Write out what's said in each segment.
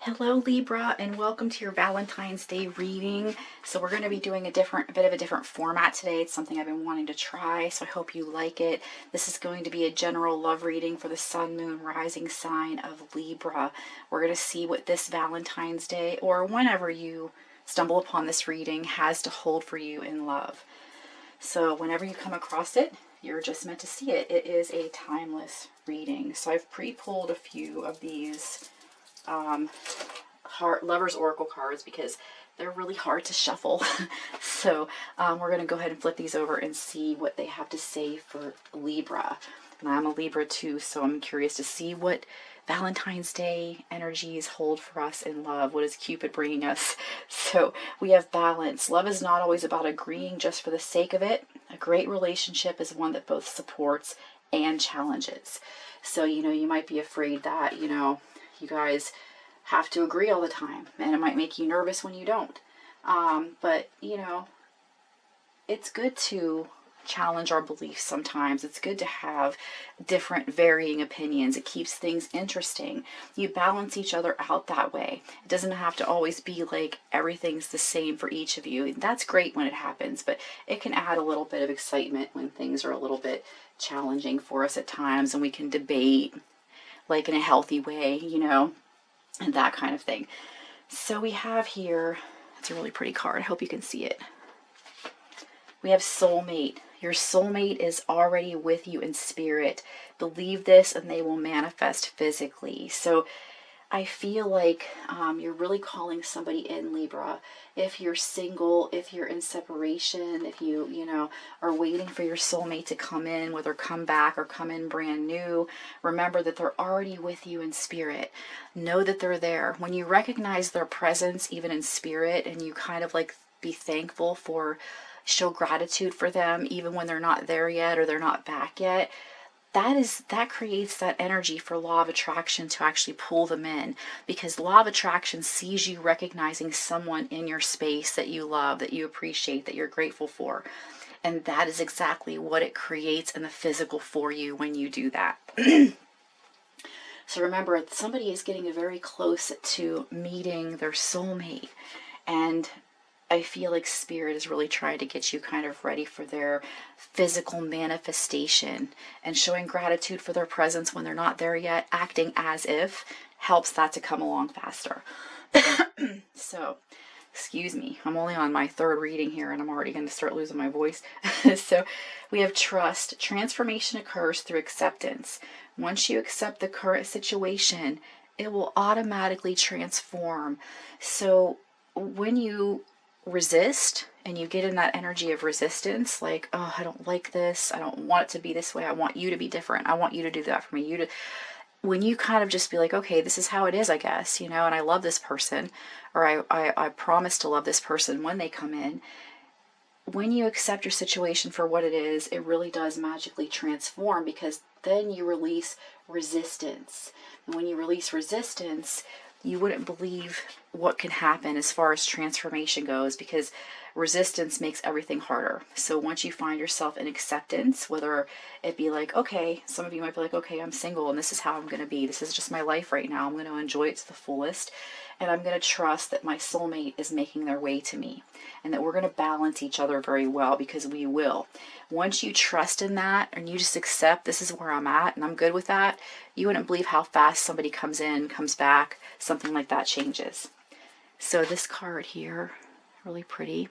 Hello Libra, and welcome to your Valentine's Day reading. So we're going to be doing a bit of a different format today. It's something I've been wanting to try, so I hope you like it. This is going to be a general love reading for the Sun, Moon, Rising sign of Libra. We're going to see what this Valentine's Day, or whenever you stumble upon this reading, has to hold for you in love. So whenever you come across it, you're just meant to see it. It is a timeless reading. So I've pre-pulled a few of these Lover's Oracle cards because they're really hard to shuffle. So we're going to go ahead and flip these over and see what they have to say for Libra. And I'm a Libra too, so I'm curious to see what Valentine's Day energies hold for us in love. What is Cupid bringing us? So we have balance. Love is not always about agreeing just for the sake of it. A great relationship is one that both supports and challenges. So, you might be afraid that, you guys have to agree all the time, and it might make you nervous when you don't. But, it's good to challenge our beliefs sometimes. It's good to have different varying opinions. It keeps things interesting. You balance each other out that way. It doesn't have to always be like everything's the same for each of you. That's great when it happens, but it can add a little bit of excitement when things are a little bit challenging for us at times, and we can debate like in a healthy way, and that kind of thing. So we have here, it's a really pretty card. I hope you can see it. We have soulmate. Your soulmate is already with you in spirit. Believe this and they will manifest physically. So I feel like you're really calling somebody in, Libra. If you're single, if you're in separation, if you are waiting for your soulmate to come in, whether come back or come in brand new, remember that they're already with you in spirit. Know that they're there. When you recognize their presence, even in spirit, and you kind of like be thankful for, show gratitude for them, even when they're not there yet or they're not back yet, that creates that energy for law of attraction to actually pull them in, because law of attraction sees you recognizing someone in your space that you love, that you appreciate, that you're grateful for, and that is exactly what it creates in the physical for you when you do that. So remember, somebody is getting very close to meeting their soulmate, and I feel like Spirit is really trying to get you kind of ready for their physical manifestation, and showing gratitude for their presence when they're not there yet, acting as if, helps that to come along faster. So, excuse me, I'm only on my third reading here and I'm already going to start losing my voice. So we have trust. Transformation occurs through acceptance. Once you accept the current situation, it will automatically transform. So when you resist and you get in that energy of resistance, like, oh, I don't like this, I don't want it to be this way, I want you to be different, I want you to do that for me, when you kind of just be like, okay, this is how it is, I guess, and I love this person, or I promise to love this person when they come in. When you accept your situation for what it is, it really does magically transform, because then you release resistance. And when you release resistance, you wouldn't believe what can happen as far as transformation goes, because resistance makes everything harder. So once you find yourself in acceptance, whether it be like, okay, some of you might be like, okay, I'm single and this is how I'm going to be. This is just my life right now. I'm going to enjoy it to the fullest. And I'm going to trust that my soulmate is making their way to me, and that we're going to balance each other very well, because we will. Once you trust in that and you just accept, this is where I'm at and I'm good with that, you wouldn't believe how fast somebody comes in, comes back, something like that changes. So this card here, really pretty.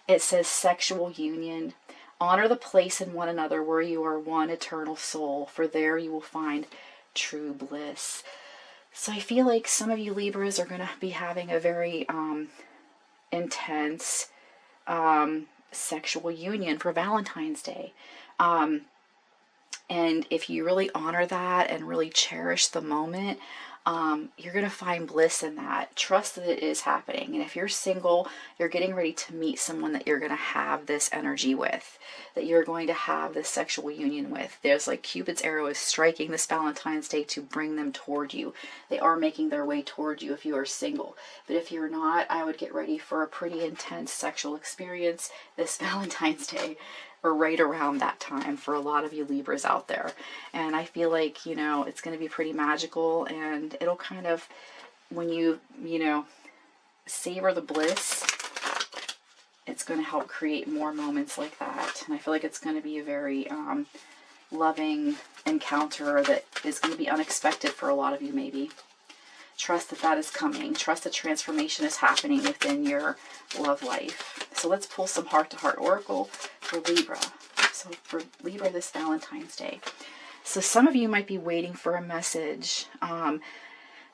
It says sexual union. Honor the place in one another where you are one eternal soul, for there you will find true bliss. So I feel like some of you Libras are going to be having a very intense sexual union for Valentine's Day. And if you really honor that and really cherish the moment, you're going to find bliss in that. Trust that it is happening. And if you're single, you're getting ready to meet someone that you're going to have this energy with, that you're going to have this sexual union with. There's like Cupid's arrow is striking this Valentine's Day to bring them toward you. They are making their way toward you if you are single. But if you're not, I would get ready for a pretty intense sexual experience this Valentine's Day, or right around that time, for a lot of you Libras out there. And I feel like, it's going to be pretty magical, and it'll kind of when you know, savor the bliss, it's going to help create more moments like that. And I feel like it's going to be a very loving encounter that is going to be unexpected for a lot of you maybe. Trust that that is coming. Trust that transformation is happening within your love life. So let's pull some heart-to-heart oracle for Libra. So for Libra this Valentine's Day. So some of you might be waiting for a message.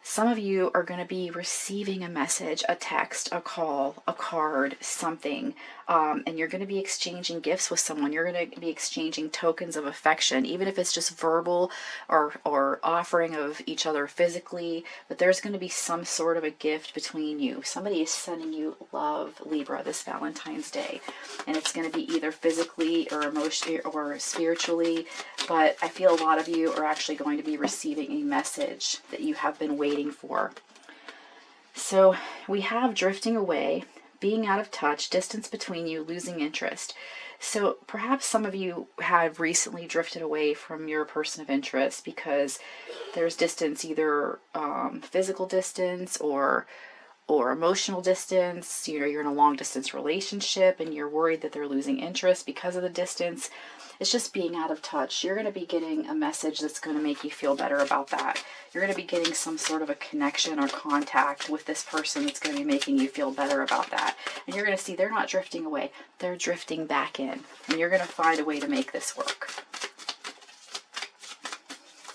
Some of you are going to be receiving a message, a text, a call, a card, something, and you're going to be exchanging gifts with someone. You're going to be exchanging tokens of affection, even if it's just verbal or offering of each other physically, but there's going to be some sort of a gift between you. Somebody is sending you love, Libra, this Valentine's Day, and it's going to be either physically or emotionally or spiritually, but I feel a lot of you are actually going to be receiving a message that you have been waiting for. So we have drifting away, being out of touch, distance between you, losing interest. So perhaps some of you have recently drifted away from your person of interest because there's distance, either physical distance or emotional distance. You know, you're in a long distance relationship and you're worried that they're losing interest because of the distance. It's just being out of touch. You're going to be getting a message that's going to make you feel better about that. You're going to be getting some sort of a connection or contact with this person that's going to be making you feel better about that. And you're going to see they're not drifting away. They're drifting back in. And you're going to find a way to make this work.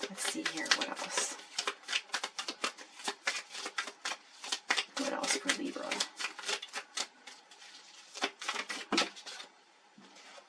Let's see here. What else? What else for Libra?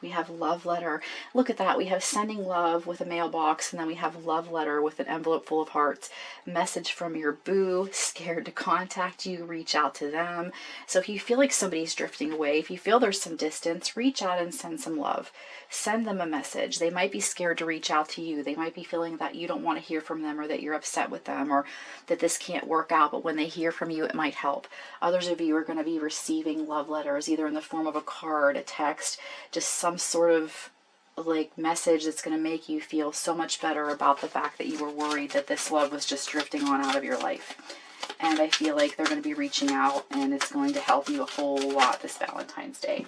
We have love letter. Look at that. We have sending love with a mailbox, and then we have love letter with an envelope full of hearts. Message from your boo, scared to contact you, reach out to them. So if you feel like somebody's drifting away, if you feel there's some distance, reach out and send some love. Send them a message. They might be scared to reach out to you. They might be feeling that you don't want to hear from them, or that you're upset with them, or that this can't work out, but when they hear from you, it might help. Others of you are going to be receiving love letters, either in the form of a card, a text, just some sort of like message that's going to make you feel so much better about the fact that you were worried that this love was just drifting on out of your life. And I feel like they're going to be reaching out, and it's going to help you a whole lot this Valentine's Day.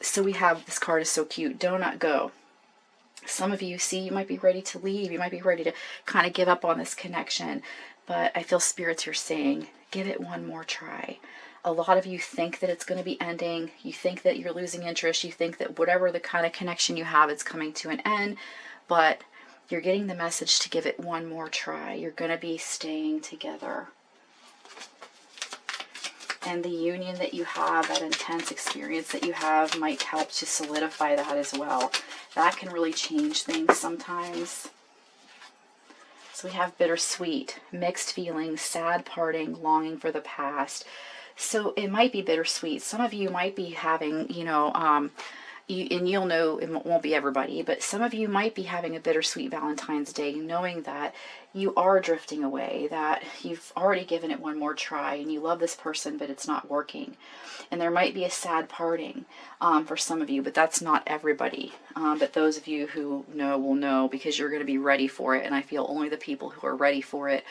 So we have, this card is so cute, do not go. Some of you, see, you might be ready to leave. You might be ready to kind of give up on this connection. But I feel spirits are saying, give it one more try. A lot of you think that it's going to be ending. You think that you're losing interest. You think that whatever the kind of connection you have, it's coming to an end. But you're getting the message to give it one more try. You're going to be staying together. And the union that you have, that intense experience that you have, might help to solidify that as well. That can really change things sometimes. So we have bittersweet, mixed feelings, sad parting, longing for the past. So it might be bittersweet. Some of you might be having, you know, and you'll know it won't be everybody, but some of you might be having a bittersweet Valentine's Day, knowing that you are drifting away, that you've already given it one more try, and you love this person, but it's not working. And there might be a sad parting for some of you, but that's not everybody. But those of you who know will know, because you're going to be ready for it, and I feel only the people who are ready for it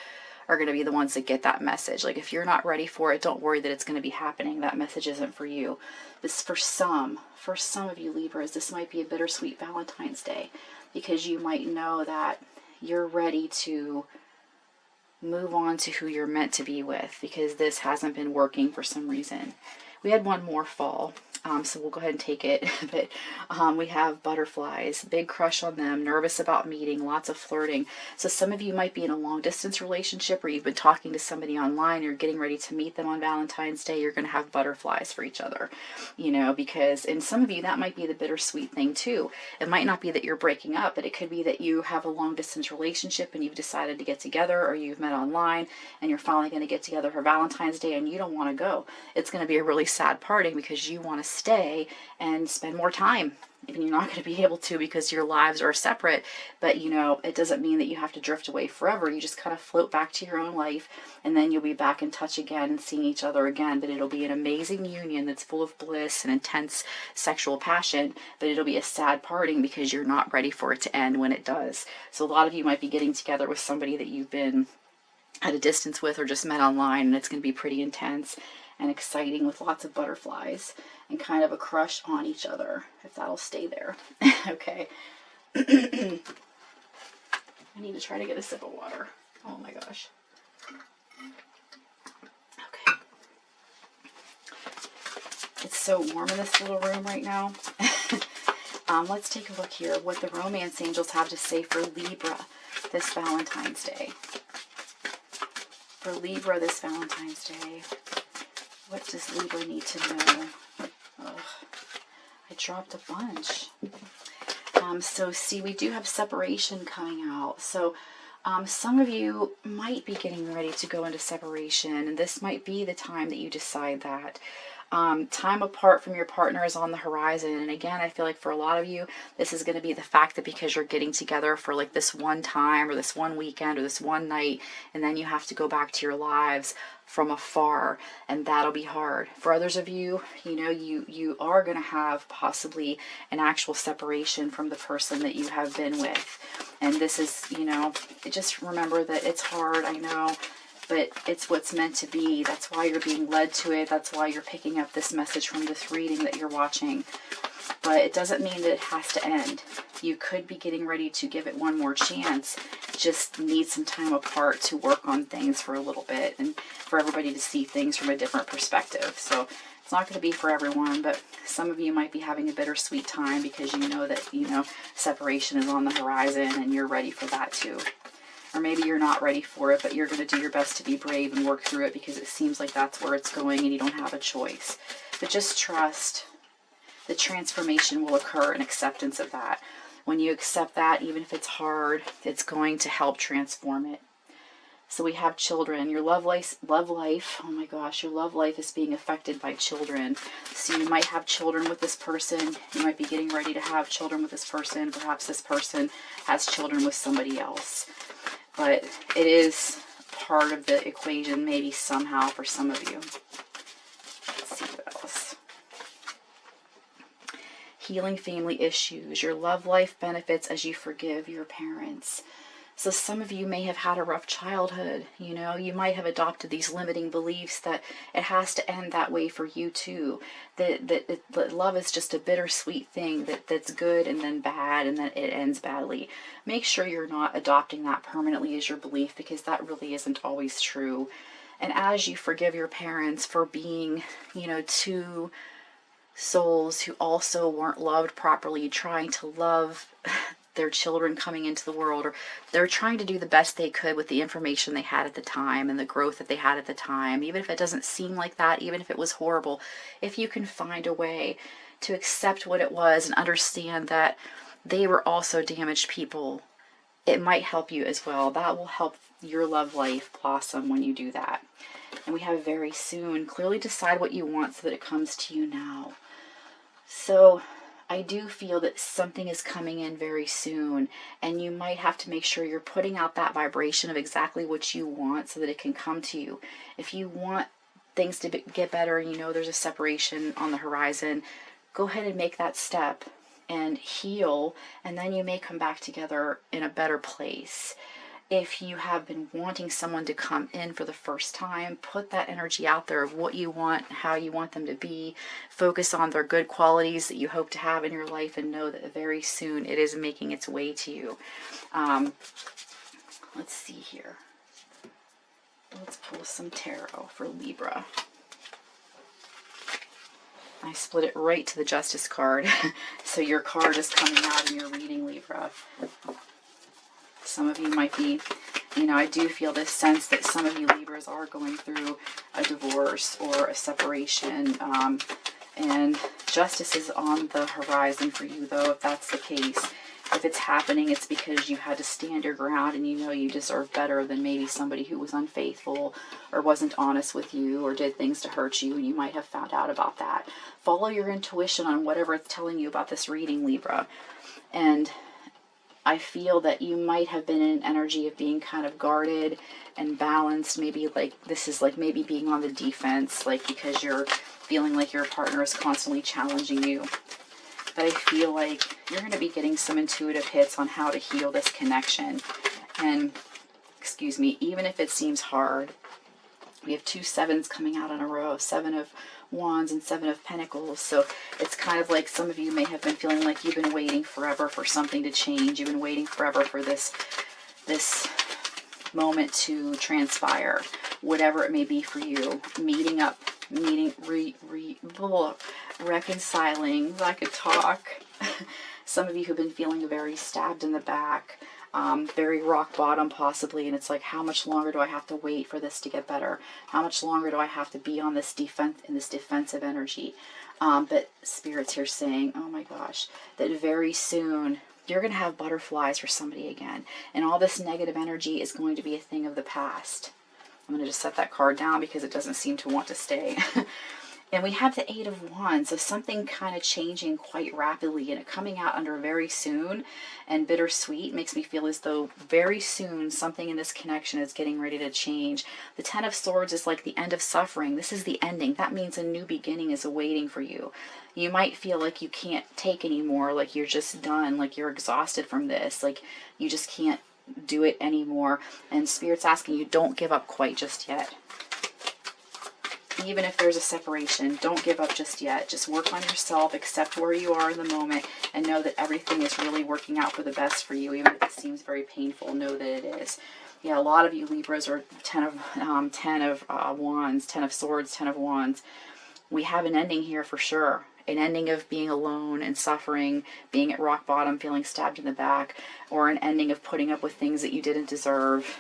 are going to be the ones that get that message. Like, if you're not ready for it, don't worry that it's going to be happening. That message isn't for you. This, for some of you Libras, this might be a bittersweet Valentine's Day, because you might know that you're ready to move on to who you're meant to be with, because this hasn't been working for some reason. We had one more fall, so we'll go ahead and take it. But we have butterflies, big crush on them, nervous about meeting, lots of flirting. So some of you might be in a long distance relationship, or you've been talking to somebody online, you're getting ready to meet them on Valentine's Day. You're going to have butterflies for each other, you know, because in some of you that might be the bittersweet thing too. It might not be that you're breaking up, but it could be that you have a long distance relationship and you've decided to get together, or you've met online and you're finally going to get together for Valentine's Day and you don't want to go. It's going to be a really sad parting because you want to stay and spend more time, and you're not going to be able to because your lives are separate. But you know, it doesn't mean that you have to drift away forever. You just kind of float back to your own life, and then you'll be back in touch again and seeing each other again. But it'll be an amazing union that's full of bliss and intense sexual passion, but it'll be a sad parting because you're not ready for it to end when it does. So a lot of you might be getting together with somebody that you've been at a distance with or just met online, and it's going to be pretty intense and exciting with lots of butterflies and kind of a crush on each other, if that'll stay there. Okay. I need to try to get a sip of water. Oh my gosh. Okay. It's so warm in this little room right now. Let's take a look here what the romance angels have to say for Libra this Valentine's Day. For Libra this Valentine's Day, what does Libra need to know? Ugh, I dropped a bunch. So see, we do have separation coming out. So some of you might be getting ready to go into separation, and this might be the time that you decide that. Time apart from your partner is on the horizon. And again, I feel like for a lot of you, this is going to be the fact that because you're getting together for like this one time or this one weekend or this one night, and then you have to go back to your lives from afar, and that'll be hard. For others of you, you know, you are going to have possibly an actual separation from the person that you have been with. And this is, you know, just remember that it's hard, I know, but it's what's meant to be. That's why you're being led to it. That's why you're picking up this message from this reading that you're watching. But it doesn't mean that it has to end. You could be getting ready to give it one more chance. Just need some time apart to work on things for a little bit and for everybody to see things from a different perspective. So it's not going to be for everyone, but some of you might be having a bittersweet time because you know that, you know, separation is on the horizon and you're ready for that too. Or maybe you're not ready for it, but you're going to do your best to be brave and work through it because it seems like that's where it's going and you don't have a choice. But just trust the transformation will occur and acceptance of that. When you accept that, even if it's hard, it's going to help transform it. So we have children. Your love life, oh my gosh, your love life is being affected by children. So you might have children with this person. You might be getting ready to have children with this person. Perhaps this person has children with somebody else. But it is part of the equation, maybe somehow for some of you. Let's see what else. Healing family issues. Your love life benefits as you forgive your parents. So some of you may have had a rough childhood. You know, you might have adopted these limiting beliefs that it has to end that way for you too. That love is just a bittersweet thing that's good and then bad and then it ends badly. Make sure you're not adopting that permanently as your belief because that really isn't always true. And as you forgive your parents for being, you know, two souls who also weren't loved properly, trying to love their children coming into the world, or they're trying to do the best they could with the information they had at the time and the growth that they had at the time, even if it doesn't seem like that, even if it was horrible, if you can find a way to accept what it was and understand that they were also damaged people, it might help you as well. That will help your love life blossom when you do that. And we have very soon. Clearly decide what you want so that it comes to you now. So I do feel that something is coming in very soon, and you might have to make sure you're putting out that vibration of exactly what you want so that it can come to you. If you want things to get better and you know there's a separation on the horizon, go ahead and make that step and heal, and then you may come back together in a better place. If you have been wanting someone to come in for the first time, put that energy out there of what you want, how you want them to be. Focus on their good qualities that you hope to have in your life and know that very soon it is making its way to you. Let's see here. Let's pull some tarot for Libra. I split it right to the Justice card. So your card is coming out in your reading, Libra. Some of you might be, you know, I do feel this sense that some of you Libras are going through a divorce or a separation. And justice is on the horizon for you, though, if that's the case. If it's happening, it's because you had to stand your ground and you know you deserve better than maybe somebody who was unfaithful or wasn't honest with you or did things to hurt you, and you might have found out about that. Follow your intuition on whatever it's telling you about this reading, Libra. And I feel that you might have been in an energy of being kind of guarded and balanced. Maybe like this is like maybe being on the defense, like because you're feeling like your partner is constantly challenging you. But I feel like you're going to be getting some intuitive hits on how to heal this connection. And excuse me, even if it seems hard. We have 2 sevens coming out in a row, 7 of Wands and 7 of Pentacles. So it's kind of like some of you may have been feeling like you've been waiting forever for something to change. You've been waiting forever for this moment to transpire, whatever it may be for you. Meeting up, reconciling. I could talk. Some of you have been feeling very stabbed in the back, very rock bottom possibly, and it's like, how much longer do I have to wait for this to get better? How much longer do I have to be on this defensive energy? But Spirit's here saying, oh my gosh, that very soon you're going to have butterflies for somebody again, and all this negative energy is going to be a thing of the past. I'm going to just set that card down because it doesn't seem to want to stay. And we have the 8 of Wands, so something kind of changing quite rapidly, and it coming out under very soon, and bittersweet makes me feel as though very soon something in this connection is getting ready to change. The 10 of Swords is like the end of suffering. This is the ending. That means a new beginning is awaiting for you. You might feel like you can't take anymore, like you're just done, like you're exhausted from this, like you just can't do it anymore. And Spirit's asking you, don't give up quite just yet. Even if there's a separation, don't give up just yet. Just work on yourself, accept where you are in the moment, and know that everything is really working out for the best for you. Even if it seems very painful, know that it is. Yeah, a lot of you Libras are 10 of Wands, 10 of Swords, 10 of Wands. We have an ending here for sure. An ending of being alone and suffering, being at rock bottom, feeling stabbed in the back, or an ending of putting up with things that you didn't deserve.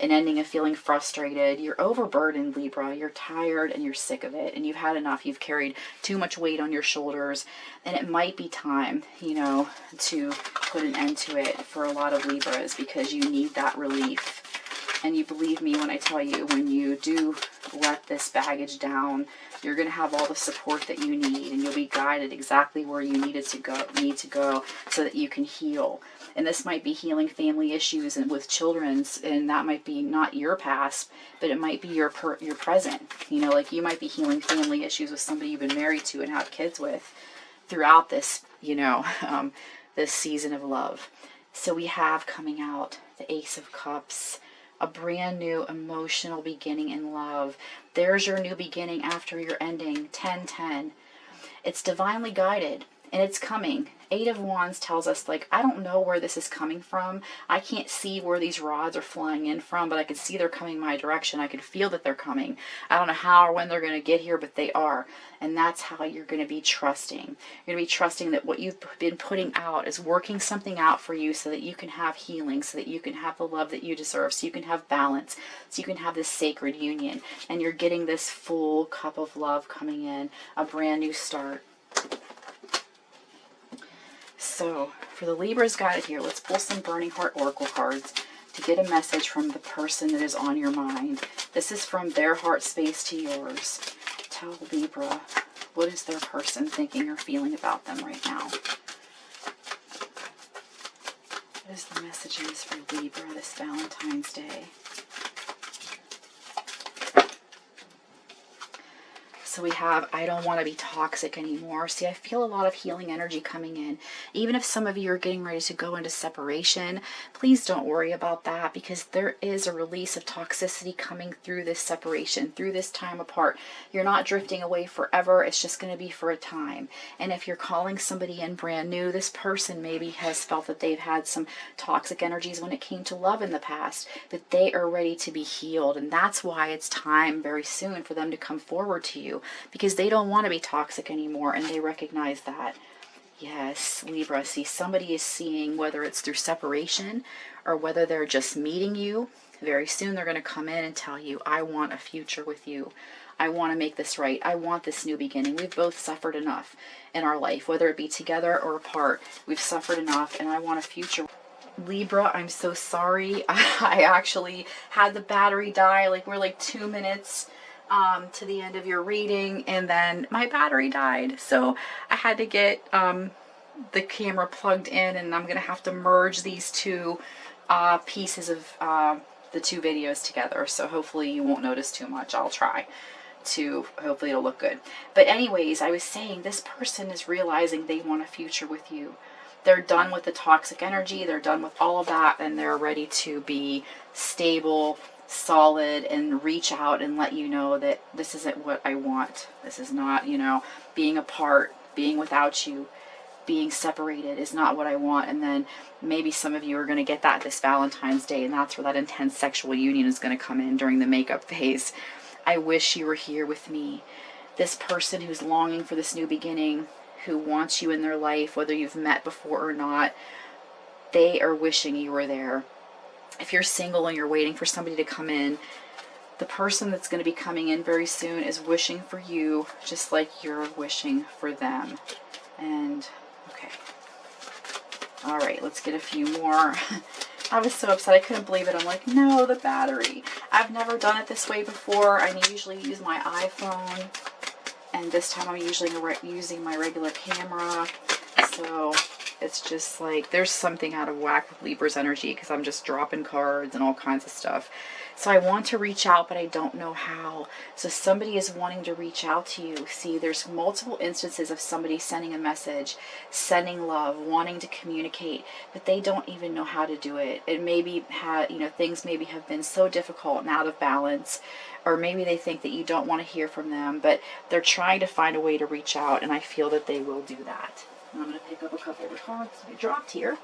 An ending of feeling frustrated. You're overburdened, Libra. You're tired and you're sick of it, and you've had enough. You've carried too much weight on your shoulders, and it might be time, you know, to put an end to it for a lot of Libras, because you need that relief. And you believe me when I tell you, when you do let this baggage down, you're going to have all the support that you need, and you'll be guided exactly where you need to go so that you can heal. And this might be healing family issues and with children's, and that might be not your past, but it might be your present. You know, like you might be healing family issues with somebody you've been married to and have kids with throughout this, you know, this season of love. So we have coming out the Ace of Cups, a brand new emotional beginning in love. There's your new beginning after your ending. 10-10. It's divinely guided, and it's coming. 8 of Wands tells us, like, I don't know where this is coming from. I can't see where these rods are flying in from, but I can see they're coming my direction. I can feel that they're coming. I don't know how or when they're going to get here, but they are. And that's how you're going to be trusting. You're going to be trusting that what you've been putting out is working something out for you so that you can have healing, so that you can have the love that you deserve, so you can have balance, so you can have this sacred union. And you're getting this full cup of love coming in, a brand new start. So, for the Libras guided here, let's pull some Burning Heart Oracle cards to get a message from the person that is on your mind. This is from their heart space to yours. Tell Libra, what is their person thinking or feeling about them right now? What is the messages for Libra this Valentine's Day? So we have, I don't want to be toxic anymore. See, I feel a lot of healing energy coming in. Even if some of you are getting ready to go into separation, please don't worry about that, because there is a release of toxicity coming through this separation, through this time apart. You're not drifting away forever. It's just going to be for a time. And if you're calling somebody in brand new, this person maybe has felt that they've had some toxic energies when it came to love in the past, but they are ready to be healed. And that's why it's time very soon for them to come forward to you, because they don't want to be toxic anymore, and they recognize that. Yes, Libra, see, somebody is seeing, whether it's through separation or whether they're just meeting you, very soon they're going to come in and tell you, I want a future with you. I want to make this right. I want this new beginning. We've both suffered enough in our life, whether it be together or apart. We've suffered enough, and I want a future. Libra, I'm so sorry. I actually had the battery die. Like, we're like 2 minutes to the end of your reading, and then my battery died, so I had to get the camera plugged in, and I'm gonna have to merge these two pieces of the two videos together, so hopefully you won't notice too much. I'll try to, hopefully it'll look good. But anyways, I was saying, this person is realizing they want a future with you. they're done with the toxic energy, they're done with all of that, and they're ready to be stable, solid, and reach out and let you know that this isn't what I want. This is not, you know, being apart, being without you, being separated is not what I want. And then maybe some of you are going to get that this Valentine's Day, and that's where that intense sexual union is going to come in during the makeup phase. I wish you were here with me. This person who's longing for this new beginning, who wants you in their life, whether you've met before or not, they are wishing you were there. If you're single and you're waiting for somebody to come in, the person that's going to be coming in very soon is wishing for you just like you're wishing for them. And, okay. All right, let's get a few more. I was so upset. I couldn't believe it. I'm like, no, the battery. I've never done it this way before. I usually use my iPhone, and this time I'm usually using my regular camera. So it's just like there's something out of whack with Libra's energy because I'm just dropping cards and all kinds of stuff. So I want to reach out, but I don't know how. So somebody is wanting to reach out to you. See, there's multiple instances of somebody sending a message, sending love, wanting to communicate, but they don't even know how to do it. It maybe things maybe have been so difficult and out of balance, or maybe they think that you don't want to hear from them, but they're trying to find a way to reach out, and I feel that they will do that. I'm going to pick up a couple of cards I dropped here.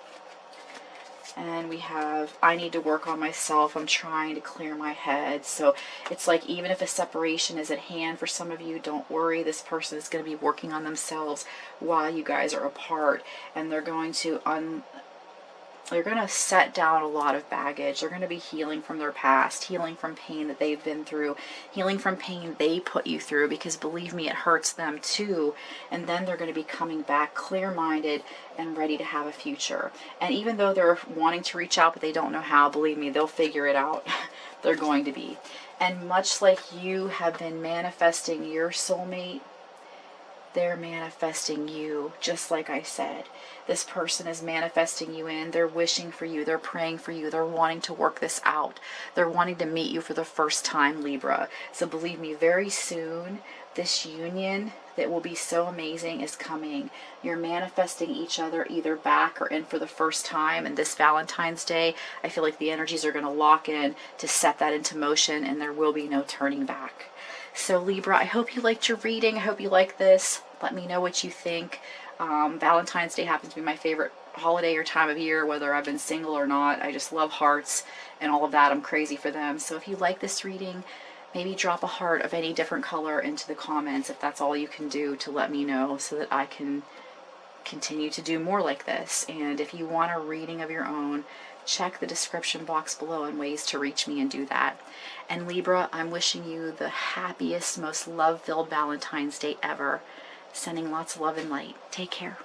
And we have, I need to work on myself. I'm trying to clear my head. So it's like, even if a separation is at hand for some of you, don't worry. This person is going to be working on themselves while you guys are apart. And they're going to set down a lot of baggage. They're going to be healing from their past, healing from pain that they've been through, healing from pain they put you through, because believe me, it hurts them too. And then they're going to be coming back clear-minded and ready to have a future. And even though they're wanting to reach out but they don't know how, believe me, they'll figure it out. They're going to be. And much like you have been manifesting your soulmate, they're manifesting you, just like I said. This person is manifesting you in. They're wishing for you. They're praying for you. They're wanting to work this out. They're wanting to meet you for the first time, Libra. So believe me, very soon, this union that will be so amazing is coming. You're manifesting each other either back or in for the first time. And this Valentine's Day, I feel like the energies are going to lock in to set that into motion, and there will be no turning back. So Libra, I hope you liked your reading. I hope you like this. Let me know what you think. Valentine's Day happens to be my favorite holiday or time of year, whether I've been single or not. I just love hearts and all of that. I'm crazy for them. So if you like this reading, maybe drop a heart of any different color into the comments if that's all you can do to let me know, so that I can continue to do more like this. And if you want a reading of your own, check the description box below and ways to reach me and do that. And Libra, I'm wishing you the happiest, most love-filled Valentine's Day ever. Sending lots of love and light. Take care.